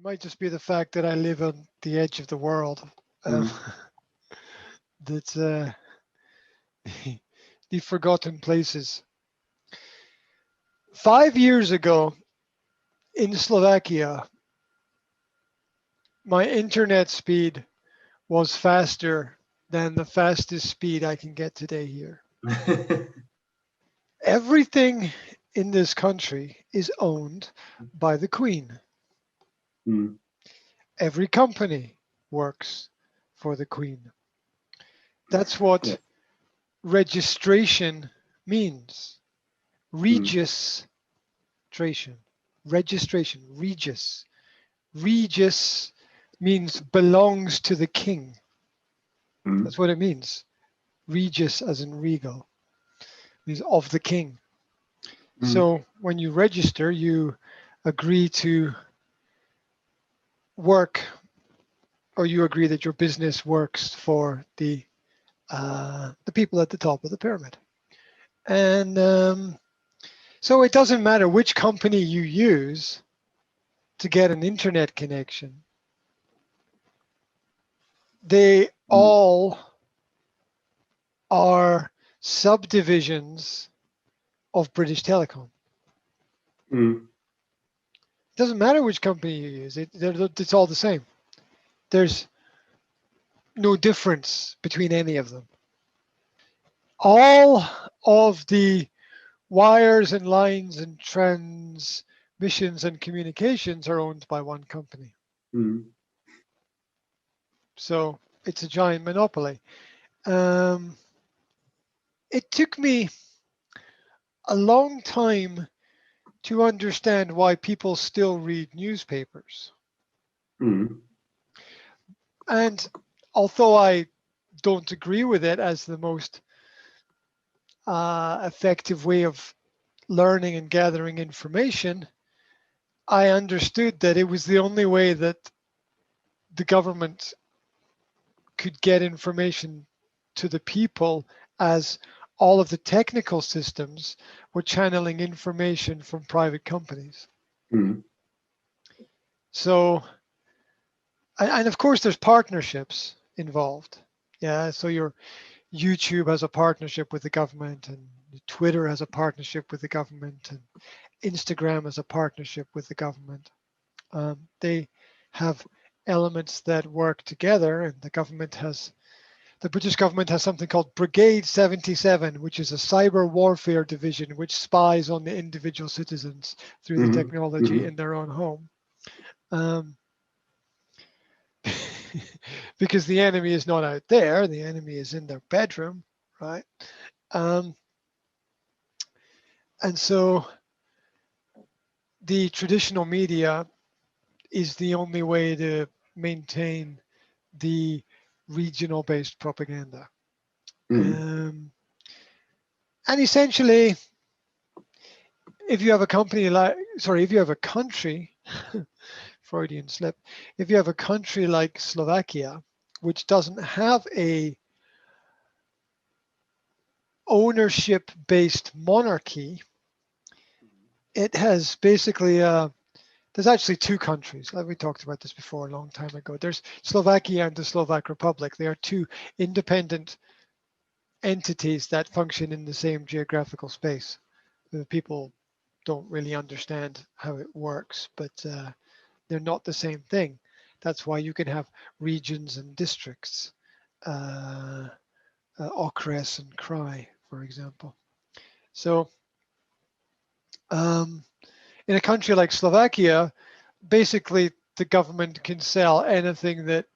might just be the fact that I live on the edge of the world. That's the forgotten places. 5 years ago in Slovakia, my internet speed was faster than the fastest speed I can get today here. Everything in this country is owned by the Queen. Every company works for the Queen. That's what registration means. Registration. Registration. Regis. Regis means belongs to the king. That's what it means. Regis as in regal. Means of the king. So when you register, you agree to work, or you agree that your business works for the people at the top of the pyramid. And so it doesn't matter which company you use to get an internet connection. They all are subdivisions of British Telecom. It doesn't matter which company you use, it's all the same. There's no difference between any of them. All of the wires and lines and transmissions and communications are owned by one company. So it's a giant monopoly. It took me a long time to understand why people still read newspapers. And although I don't agree with it as the most effective way of learning and gathering information, I understood that it was the only way that the government could get information to the people, as all of the technical systems were channeling information from private companies. So, and of course there's partnerships involved. Yeah, so your YouTube has a partnership with the government, and Twitter has a partnership with the government, and Instagram has a partnership with the government. They have elements that work together, and the British government has something called Brigade 77, which is a cyber warfare division which spies on the individual citizens through the technology in their own home. Because the enemy is not out there, the enemy is in their bedroom, right? And so the traditional media is the only way to maintain the regional-based propaganda. And essentially, if you have a company if you have a country, Freudian slip, if you have a country like Slovakia, which doesn't have a ownership-based monarchy, it has basically there's actually two countries. We talked about this before a long time ago. There's Slovakia and the Slovak Republic. They are two independent entities that function in the same geographical space. The people don't really understand how it works, but they're not the same thing. That's why you can have regions and districts, Okres and Krai, for example. So in a country like Slovakia, basically the government can sell anything that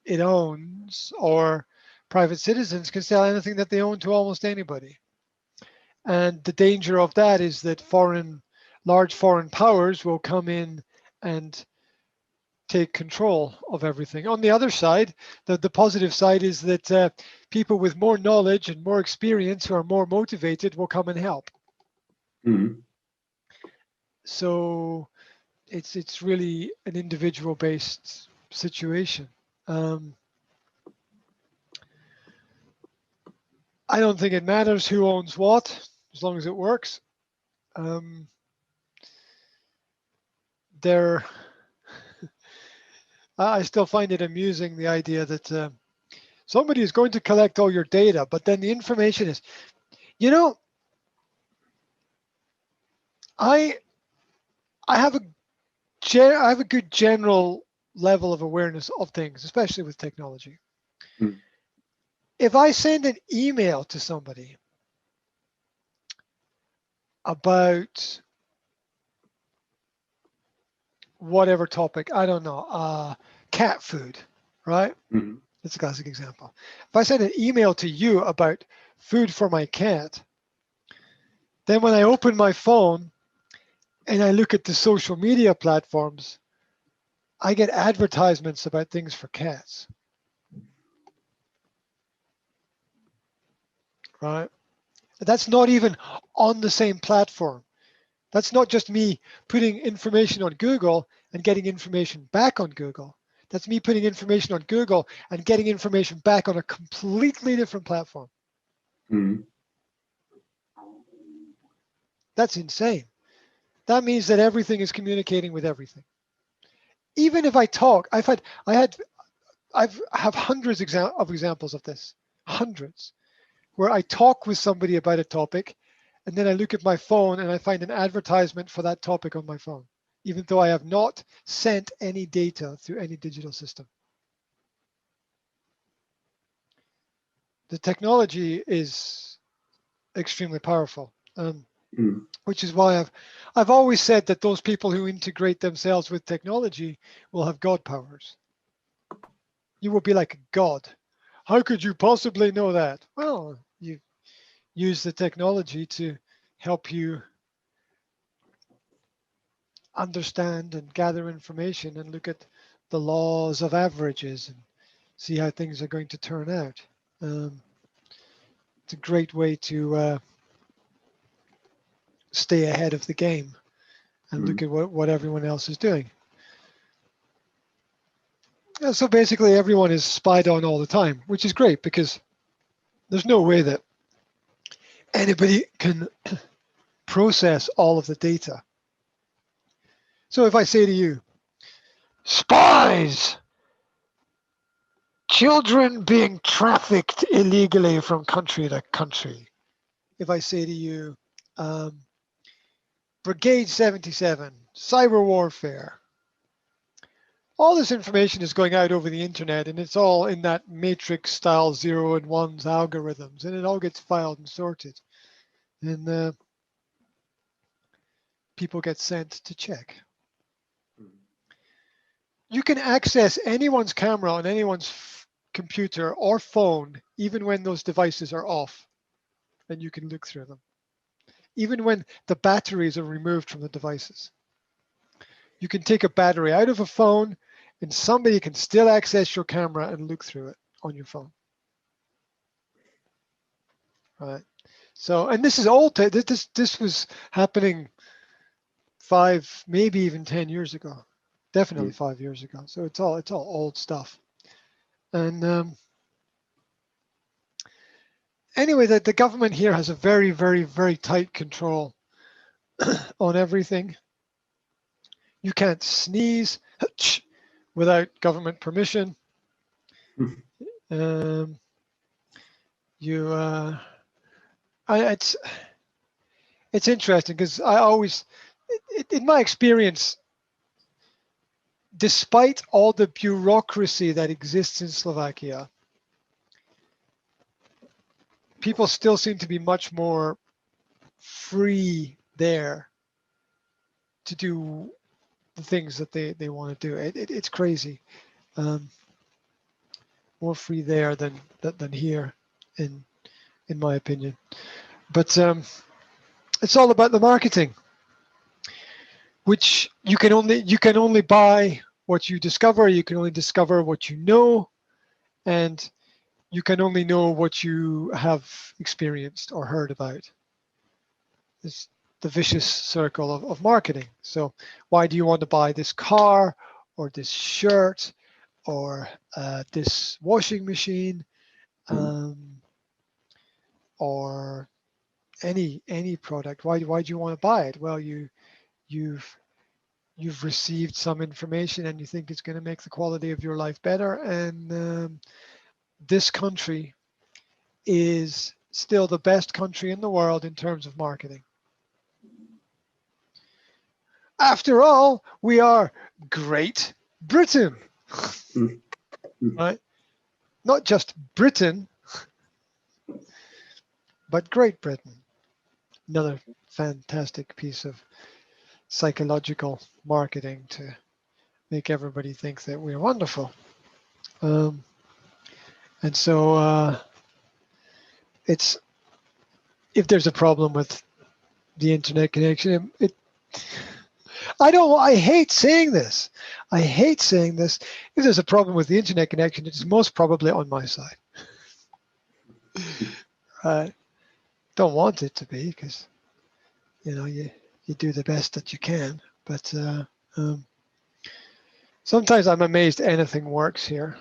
it owns, or private citizens can sell anything that they own to almost anybody. And the danger of that is that large foreign powers will come in and take control of everything. On the other side, the positive side is that people with more knowledge and more experience who are more motivated will come and help. So it's really an individual-based situation. I don't think it matters who owns what, as long as it works. I still find it amusing, the idea that somebody is going to collect all your data, but then the information is, you know, I have a good general level of awareness of things, especially with technology. Mm. If I send an email to somebody about whatever topic, I don't know, cat food, right? Mm-hmm. That's a classic example. If I send an email to you about food for my cat, then when I open my phone and I look at the social media platforms, I get advertisements about things for cats, right? That's not even on the same platform. That's not just me putting information on Google and getting information back on Google. That's me putting information on Google and getting information back on a completely different platform. Mm-hmm. That's insane. That means that everything is communicating with everything. Even if I talk, I have hundreds of examples of this, hundreds, where I talk with somebody about a topic, and then I look at my phone and I find an advertisement for that topic on my phone, even though I have not sent any data through any digital system. The technology is extremely powerful, which is why I've always said that those people who integrate themselves with technology will have God powers. You will be like a god. How could you possibly know that? Well, you use the technology to help you understand and gather information and look at the laws of averages and see how things are going to turn out. It's a great way to stay ahead of the game and look at what everyone else is doing. So basically everyone is spied on all the time, which is great because there's no way that anybody can process all of the data. So if I say to you, spies, children being trafficked illegally from country to country. If I say to you, Brigade 77, cyber warfare, all this information is going out over the internet and it's all in that matrix style 0 and 1s algorithms, and it all gets filed and sorted. And people get sent to check. You can access anyone's camera on anyone's computer or phone, even when those devices are off, and you can look through them. Even when the batteries are removed from the devices. You can take a battery out of a phone and somebody can still access your camera and look through it on your phone. Right. So, and this is old. This was happening 5, maybe even 10 years ago. Definitely 5 years ago. So it's all old stuff. And anyway, the government here has a very, very, very tight control on everything. You can't sneeze without government permission. It's interesting because I always, in my experience, despite all the bureaucracy that exists in Slovakia, people still seem to be much more free there to do the things that they want to do. It's crazy. More free there than here, in my opinion. But it's all about the marketing, which you can only buy what you discover. You can only discover what you know, and you can only know what you have experienced or heard about. It's the vicious circle of marketing. So why do you want to buy this car or this shirt or this washing machine or any product? Why do you want to buy it? Well, you you've received some information and you think it's going to make the quality of your life better. And this country is still the best country in the world in terms of marketing. After all, we are Great Britain, right? Not just Britain, but Great Britain. Another fantastic piece of psychological marketing to make everybody think that we're wonderful. And so it's, if there's a problem with the internet connection, I hate saying this. I hate saying this. If there's a problem with the internet connection, it's most probably on my side. Don't want it to be, because you do the best that you can. But sometimes I'm amazed anything works here.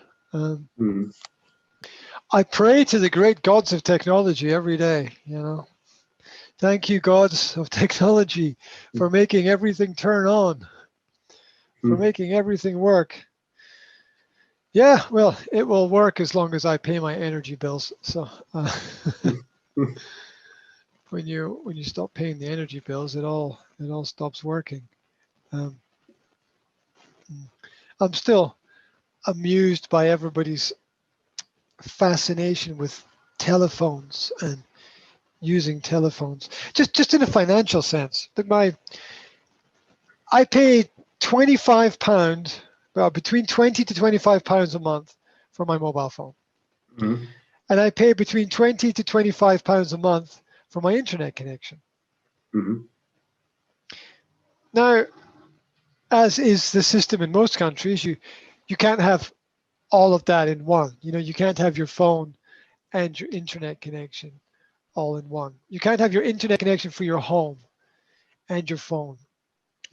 I pray to the great gods of technology every day. Thank you, gods of technology, for making everything turn on, for making everything work. Yeah, well, it will work as long as I pay my energy bills. So when you stop paying the energy bills, it all stops working. I'm still amused by everybody's fascination with telephones and using telephones, just in a financial sense. I pay £25, well, between £20 to £25 a month for my mobile phone, and I pay between £20 to £25 a month for my internet connection. Now, as is the system in most countries, you can't have all of that in one. You can't have your phone and your internet connection all in one. You can't have your internet connection for your home and your phone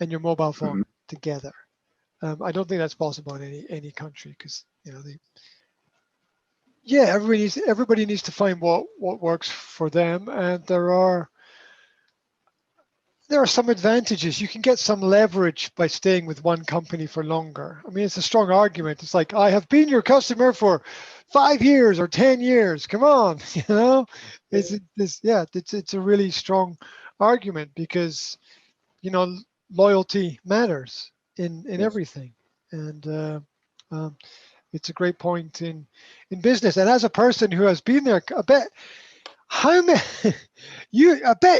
and your mobile phone together. I don't think that's possible in any country, because everybody needs to find what works for them, and there are some advantages. You can get some leverage by staying with one company for longer. I mean, it's a strong argument. It's like, I have been your customer for 5 years or 10 years. Come on, It's a really strong argument, because loyalty matters in everything, and it's a great point in business. And as a person who has been there, I bet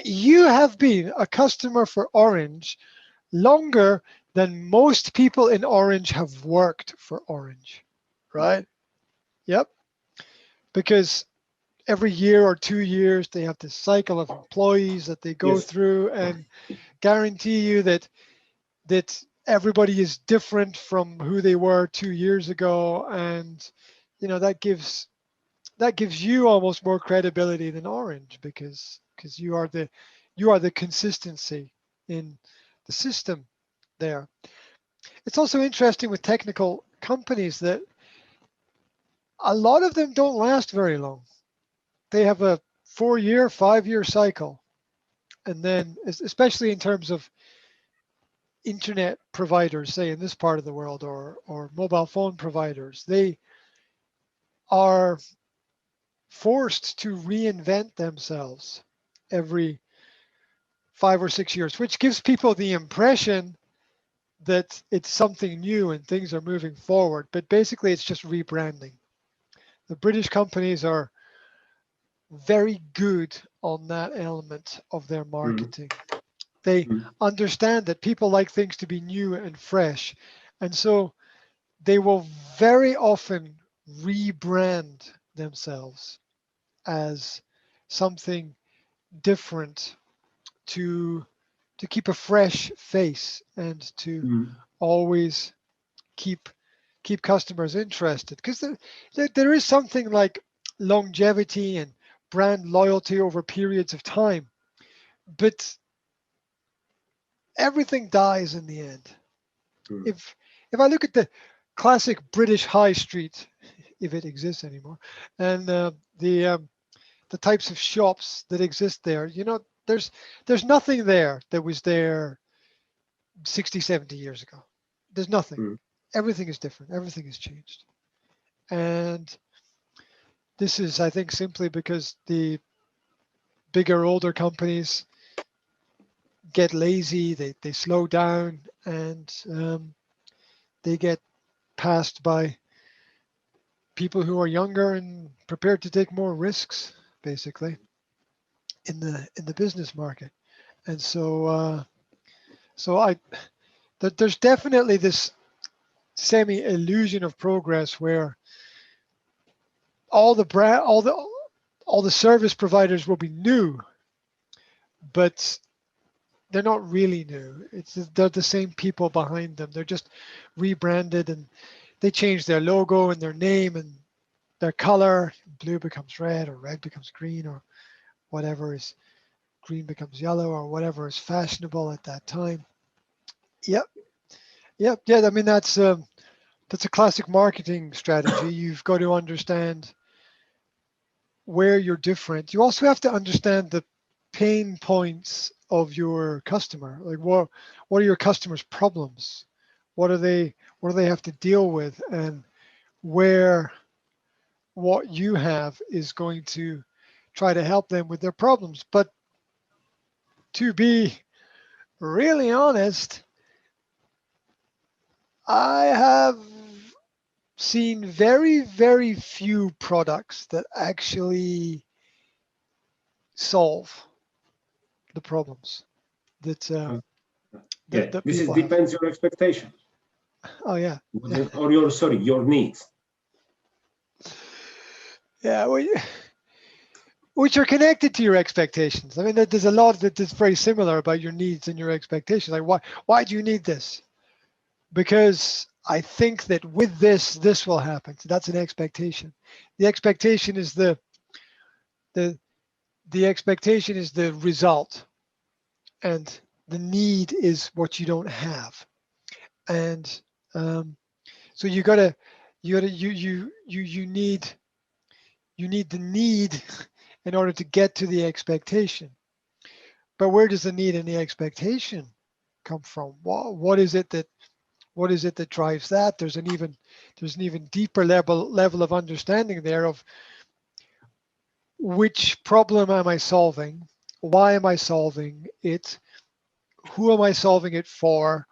you have been a customer for Orange longer than most people in Orange have worked for Orange, right? Yep. Because every year or 2 years, they have this cycle of employees that they go through, and guarantee you that everybody is different from who they were 2 years ago, and that gives you almost more credibility than Orange, because you are the consistency in the system there. It's also interesting with technical companies that a lot of them don't last very long. They have a 4-year, 5-year cycle, and then, especially in terms of internet providers, say in this part of the world, or mobile phone providers, they are forced to reinvent themselves every 5 or 6 years, which gives people the impression that it's something new and things are moving forward. But basically, it's just rebranding. The British companies are very good on that element of their marketing. They understand that people like things to be new and fresh. And so they will very often rebrand themselves as something different to keep a fresh face, and to always keep customers interested. Because there is something like longevity and brand loyalty over periods of time, but everything dies in the end. If I look at the classic British high street, if it exists anymore, and the types of shops that exist there, there's nothing there that was there 60, 70 years ago. There's nothing. Mm. Everything is different. Everything has changed. And this is, I think, simply because the bigger, older companies get lazy, they slow down, and they get passed by people who are younger and prepared to take more risks, basically, in the business market. And so, there's definitely this semi-illusion of progress where all the service providers will be new, but they're not really new. They're the same people behind them. They're just rebranded, and they change their logo and their name and their color. Blue becomes red, or red becomes green, or whatever is green becomes yellow, or whatever is fashionable at that time. Yep. Yeah. I mean, that's a classic marketing strategy. You've got to understand where you're different. You also have to understand the pain points of your customer. Like, what are your customers' problems? What do they have to deal with, and where what you have is going to try to help them with their problems. But to be really honest, I have seen very, very few products that actually solve the problems that Uh, yeah, that this is people have. depends your expectations. Oh yeah. Or your needs. Yeah, which are connected to your expectations. I mean, there's a lot that is very similar about your needs and your expectations. Like, why do you need this? Because I think that with this will happen. So that's an expectation. The expectation is the expectation is the result, and the need is what you don't have. And so you need the need in order to get to the expectation. But where does the need and the expectation come from? What is it that drives that? There's an even deeper level of understanding there of which problem am I solving? Why am I solving it? Who am I solving it for?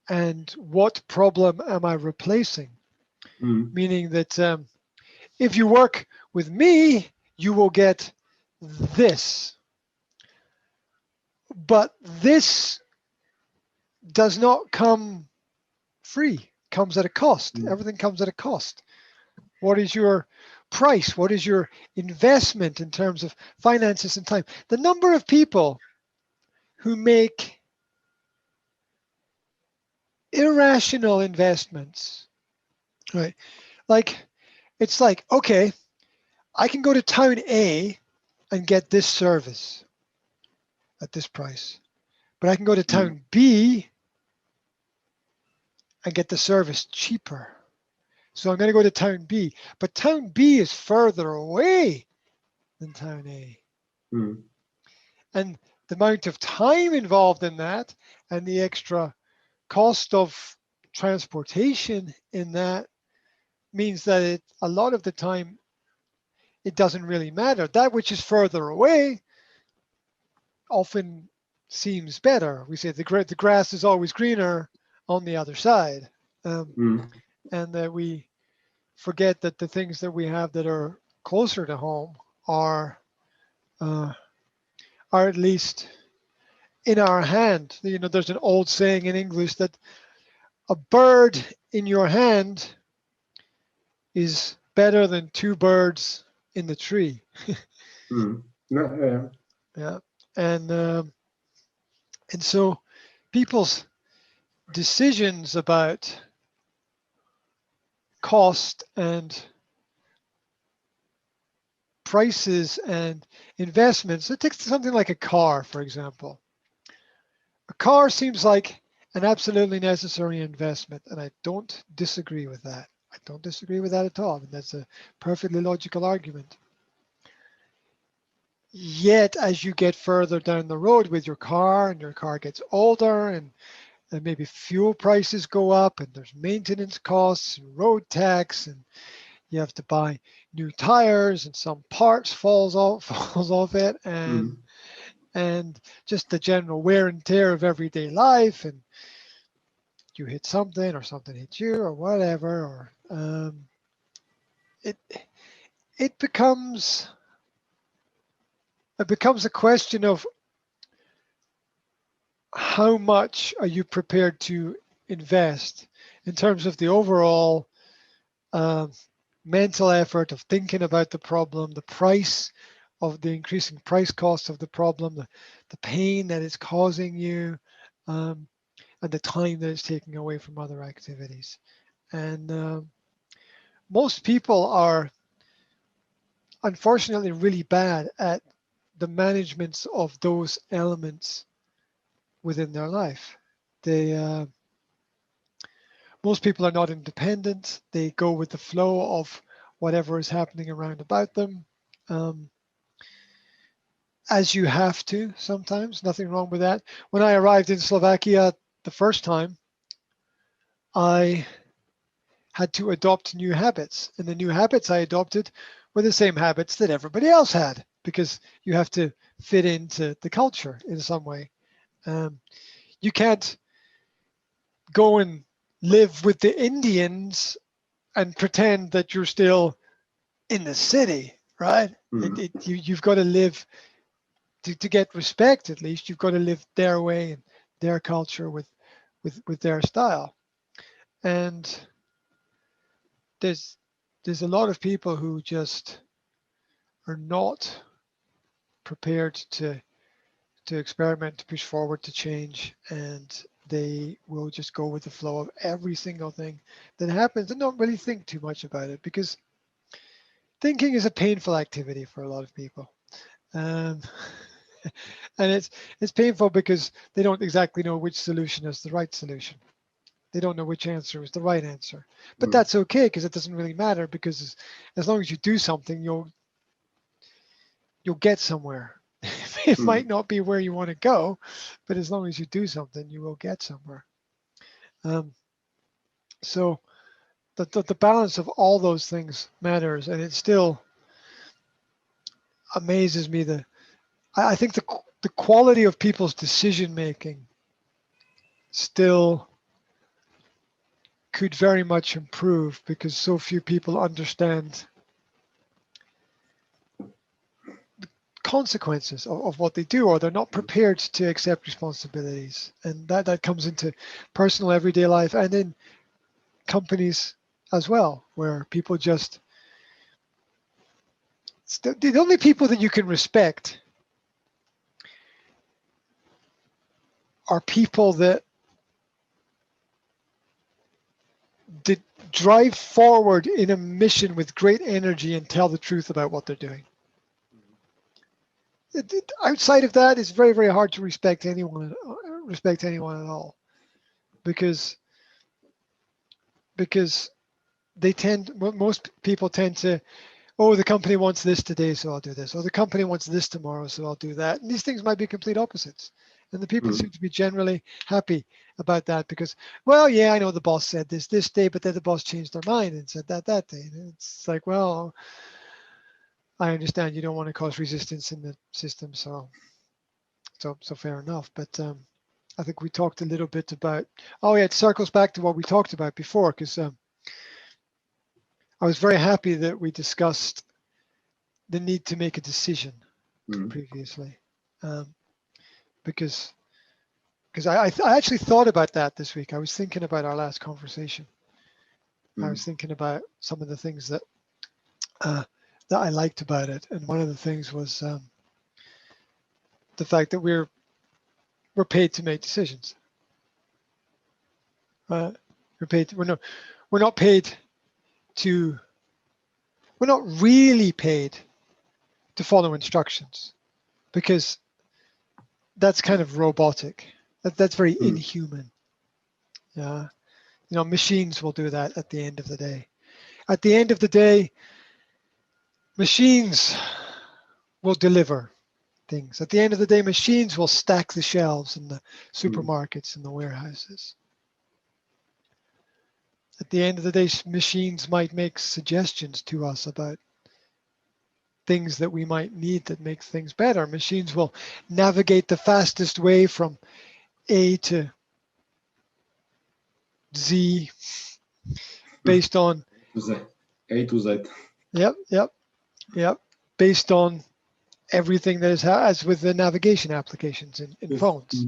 And what problem am I replacing? Mm. Meaning that if you work with me, you will get this. But this does not come free, comes at a cost. Mm. Everything comes at a cost. What is your price? What is your investment in terms of finances and time? The number of people who make irrational investments, right? Like, it's like, okay, I can go to town A and get this service at this price, but I can go to Mm. town B and get the service cheaper. So I'm going to go to town B, but town B is further away than town A. Mm. And the amount of time involved in that and the extra cost of transportation in that means that a lot of the time it doesn't really matter. That which is further away often seems better. We say the grass is always greener on the other side. Mm. And that we forget that the things that we have that are closer to home are at least in our hand. You know, there's an old saying in English that a bird in your hand is better than two birds in the tree. Mm. No, Yeah, and so people's decisions about cost and prices and investments. So take something like a car, for example. A car seems like an absolutely necessary investment, and I don't disagree with that. I don't disagree with that at all. I mean, that's a perfectly logical argument. Yet, as you get further down the road with your car and your car gets older and and maybe fuel prices go up, and there's maintenance costs and road tax, and you have to buy new tires, and some parts falls off it, and just the general wear and tear of everyday life, and you hit something or something hits you or whatever, or it becomes a question of how much are you prepared to invest in terms of the overall mental effort of thinking about the problem, the price of the increasing price cost of the problem, the pain that it's causing you, and the time that it's taking away from other activities. And most people are unfortunately really bad at the management of those elements within their life. Most people are not independent. They go with the flow of whatever is happening around about them, as you have to sometimes. Nothing wrong with that. When I arrived in Slovakia the first time, I had to adopt new habits, and the new habits I adopted were the same habits that everybody else had, because you have to fit into the culture in some way. You can't go and live with the Indians and pretend that you're still in the city, right? You've got to live to get respect. At least you've got to live their way and their culture with their style. And there's a lot of people who just are not prepared to experiment, to push forward, to change, and they will just go with the flow of every single thing that happens and don't really think too much about it, because thinking is a painful activity for a lot of people. And it's painful because they don't exactly know which solution is the right solution. They don't know which answer is the right answer. But that's okay, because it doesn't really matter, because as long as you do something, you'll get somewhere. It might not be where you want to go, but as long as you do something, you will get somewhere. So the balance of all those things matters, and it still amazes me that I think the quality of people's decision making still could very much improve, because so few people understand consequences of what they do, or they're not prepared to accept responsibilities. And that comes into personal everyday life and in companies as well, where people just, the only people that you can respect are people that drive forward in a mission with great energy and tell the truth about what they're doing. Outside of that, it's very, very hard to respect anyone at all, because most people tend to, oh, the company wants this today, so I'll do this, or the company wants this tomorrow, so I'll do that. And these things might be complete opposites. And the people seem to be generally happy about that, because, well, yeah, I know the boss said this day, but then the boss changed their mind and said that day. And it's like, well, I understand you don't want to cause resistance in the system, so fair enough. But I think we talked a little bit about, oh yeah, it circles back to what we talked about before, because I was very happy that we discussed the need to make a decision previously, because I actually thought about that this week. I was thinking about our last conversation. I was thinking about some of the things that I liked about it, and one of the things was the fact that we're paid to make decisions. We're not really paid to follow instructions, because that's kind of robotic. That's very inhuman. Yeah, machines will do that at the end of the day. At the end of the day, machines will deliver things. At the end of the day, machines will stack the shelves in the supermarkets and the warehouses. At the end of the day, machines might make suggestions to us about things that we might need that make things better. Machines will navigate the fastest way from A to Z based on A to Z. Yep. Based on everything that is as with the navigation applications in phones.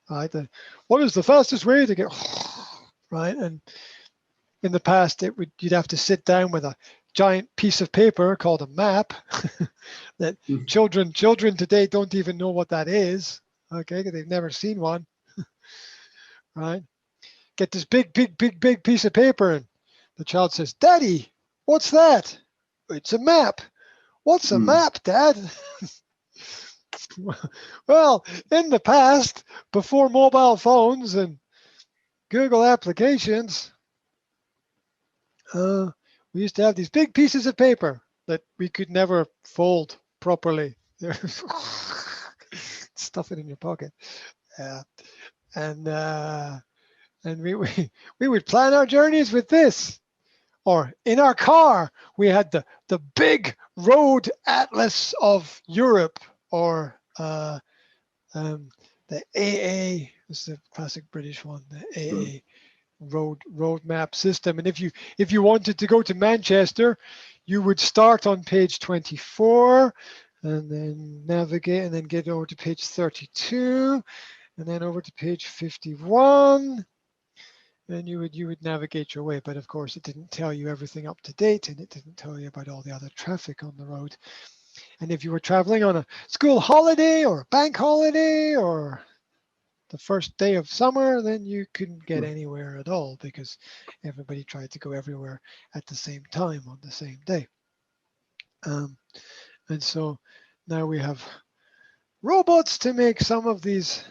Right? What is the fastest way to get right? And in the past, you'd have to sit down with a giant piece of paper called a map that children today don't even know what that is. Okay, because they've never seen one. Right? Get this big piece of paper, and the child says, "Daddy, what's that?" "It's a map." "What's a map, Dad?" Well, in the past, before mobile phones and Google applications, we used to have these big pieces of paper that we could never fold properly. Stuff it in your pocket. And we would plan our journeys with this. Or in our car, we had the big road atlas of Europe, or the AA, this is the classic British one, the AA road map system. And if you wanted to go to Manchester, you would start on page 24 and then navigate and then get over to page 32 and then over to page 51. And you would navigate your way, but of course it didn't tell you everything up to date, and it didn't tell you about all the other traffic on the road. And if you were traveling on a school holiday or a bank holiday or the first day of summer, then you couldn't get anywhere at all because everybody tried to go everywhere at the same time on the same day. And so now we have robots to make some of these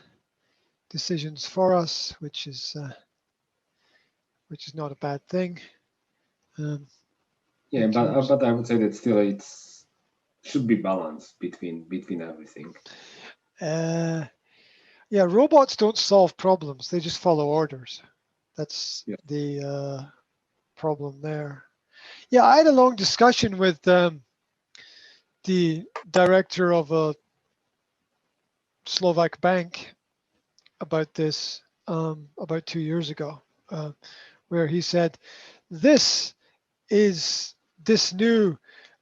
decisions for us, which is not a bad thing. Yeah, but I would say that still it's should be balanced between everything. Yeah, robots don't solve problems; they just follow orders. That's the problem there. Yeah, I had a long discussion with the director of a Slovak bank about this about 2 years ago, where he said, this new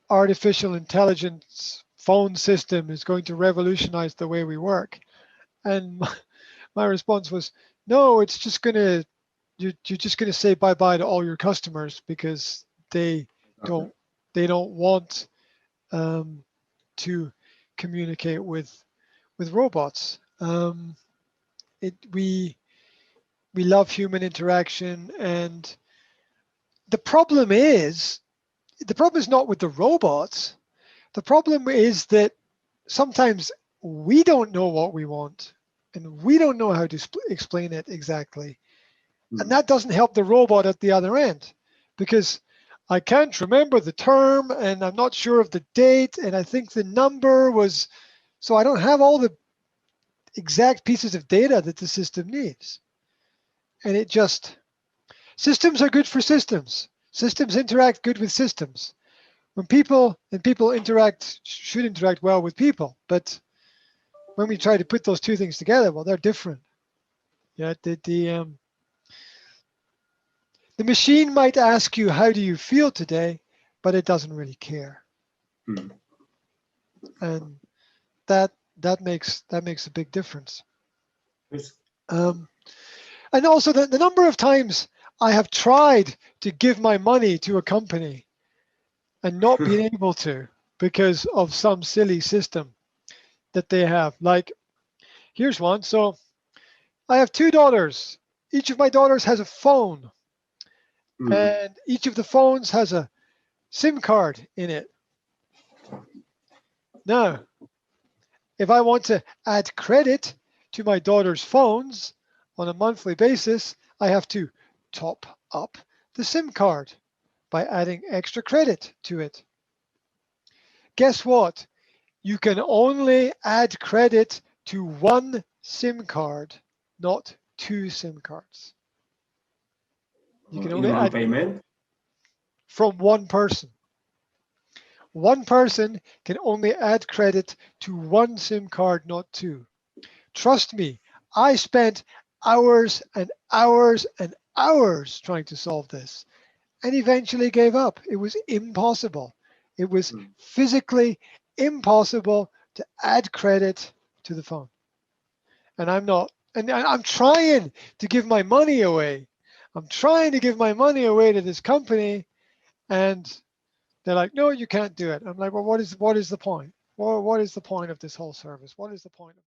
artificial intelligence phone system is going to revolutionize the way we work. And my response was, no, it's just gonna, you're just gonna say bye-bye to all your customers because they don't want to communicate with robots. We love human interaction, and the problem is not with the robots. The problem is that sometimes we don't know what we want, and we don't know how to explain it exactly. And that doesn't help the robot at the other end, because I can't remember the term, and I'm not sure of the date, and I think the number was, so I don't have all the exact pieces of data that the system needs. And it just, systems are good for systems. Systems interact good with systems. When people should interact well with people, but when we try to put those two things together, well, they're different. Yeah, the machine might ask you, how do you feel today, but it doesn't really care. And that makes a big difference. And also the number of times I have tried to give my money to a company and not been able to because of some silly system that they have. Like, here's one. So I have 2 daughters. Each of my daughters has a phone, and each of the phones has a SIM card in it. Now, if I want to add credit to my daughter's phones on a monthly basis, I have to top up the SIM card by adding extra credit to it. Guess what? You can only add credit to one SIM card, not two SIM cards. You can In only one add payment. from one person. One person can only add credit to one SIM card, not two. Trust me, I spent hours and hours and hours trying to solve this and eventually gave up. It was impossible. It was Mm. physically impossible to add credit to the phone. And I'm trying to give my money away. I'm trying to give my money away to this company, and they're like, no, you can't do it. I'm like, well, what is the point? Well, what is the point of this whole service? What is the point of